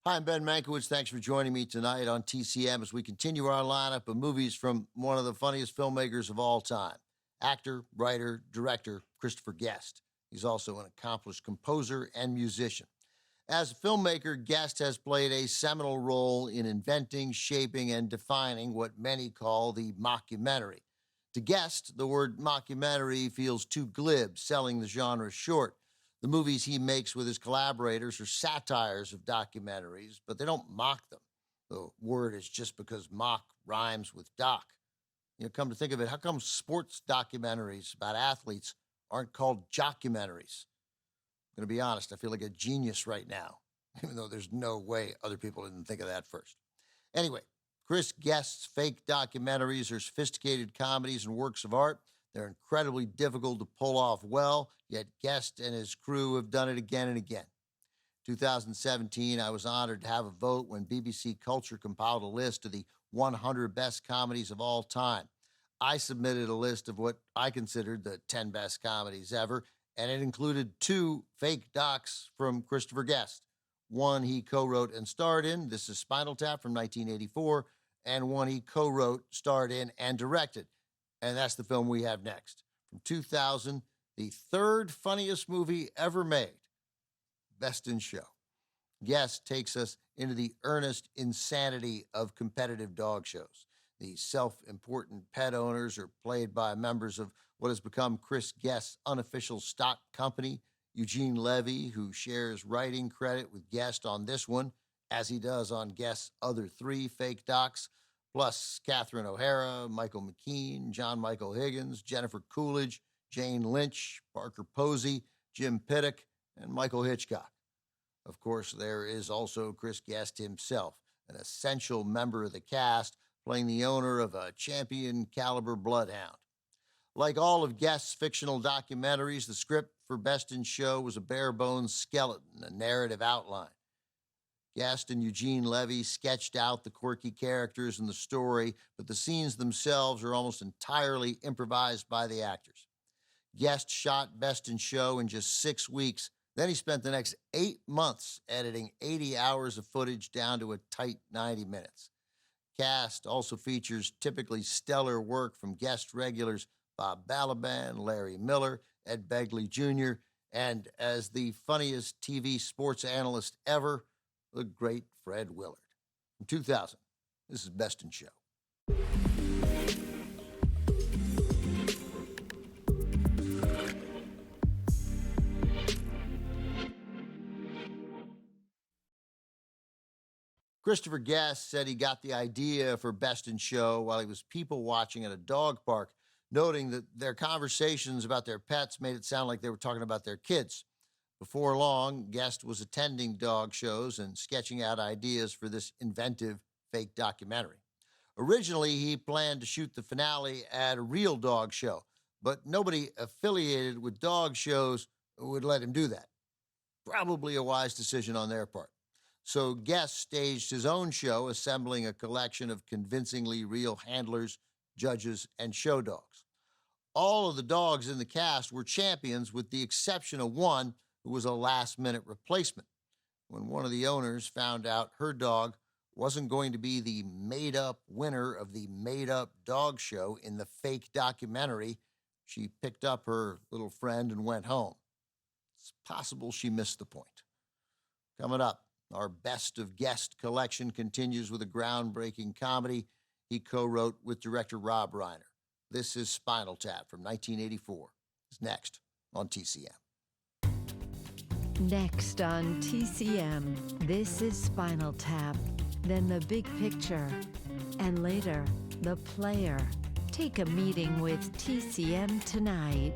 Hi, I'm Ben Mankiewicz. Thanks for joining me tonight on TCM as we continue our lineup of movies from one of the funniest filmmakers of all time, actor, writer, director, Christopher Guest. He's also an accomplished composer and musician. As a filmmaker, Guest has played a seminal role in inventing, shaping, and defining what many call the mockumentary. To Guest, the word mockumentary feels too glib, selling the genre short. The movies he makes with his collaborators are satires of documentaries, but they don't mock them. The word is just because mock rhymes with doc. Come to think of it, how come sports documentaries about athletes aren't called jockumentaries? I'm going to be honest, I feel like a genius right now, even though there's no way other people didn't think of that first. Anyway, Chris Guest's fake documentaries are sophisticated comedies and works of art. They're incredibly difficult to pull off well, yet Guest and his crew have done it again and again. 2017, I was honored to have a vote when BBC Culture compiled a list of the 100 best comedies of all time. I submitted a list of what I considered the 10 best comedies ever, and it included 2 fake docs from Christopher Guest. One he co-wrote and starred in, this is Spinal Tap from 1984, and one he co-wrote, starred in, and directed. And that's the film we have next. From 2000, the third funniest movie ever made, Best in Show. Guest takes us into the earnest insanity of competitive dog shows. The self-important pet owners are played by members of what has become Chris Guest's unofficial stock company, Eugene Levy, who shares writing credit with Guest on this one, as he does on Guest's other 3 fake docs, plus Catherine O'Hara, Michael McKean, John Michael Higgins, Jennifer Coolidge, Jane Lynch, Parker Posey, Jim Pittock, and Michael Hitchcock. Of course, there is also Chris Guest himself, an essential member of the cast, playing the owner of a champion-caliber bloodhound. Like all of Guest's fictional documentaries, the script for Best in Show was a bare-bones skeleton, a narrative outline. Guest and Eugene Levy sketched out the quirky characters and the story, but the scenes themselves are almost entirely improvised by the actors. Guest shot Best in Show in just 6 weeks. Then he spent the next 8 months editing 80 hours of footage down to a tight 90 minutes. Cast also features typically stellar work from Guest regulars Bob Balaban, Larry Miller, Ed Begley Jr., and as the funniest TV sports analyst ever, the great Fred Willard. From 2000, this is Best in Show. Christopher Guest said he got the idea for Best in Show while he was people watching at a dog park, noting that their conversations about their pets made it sound like they were talking about their kids. Before long, Guest was attending dog shows and sketching out ideas for this inventive fake documentary. Originally, he planned to shoot the finale at a real dog show, but nobody affiliated with dog shows would let him do that. Probably a wise decision on their part. So Guest staged his own show, assembling a collection of convincingly real handlers, judges, and show dogs. All of the dogs in the cast were champions with the exception of one who was a last-minute replacement. When one of the owners found out her dog wasn't going to be the made-up winner of the made-up dog show in the fake documentary, she picked up her little friend and went home. It's possible she missed the point. Coming up, our Best of Guest collection continues with a groundbreaking comedy he co-wrote with director Rob Reiner. This is Spinal Tap from 1984. It's next on TCM. Next on TCM, this is Spinal Tap, then the big picture, and later, the player. Take a meeting with TCM tonight.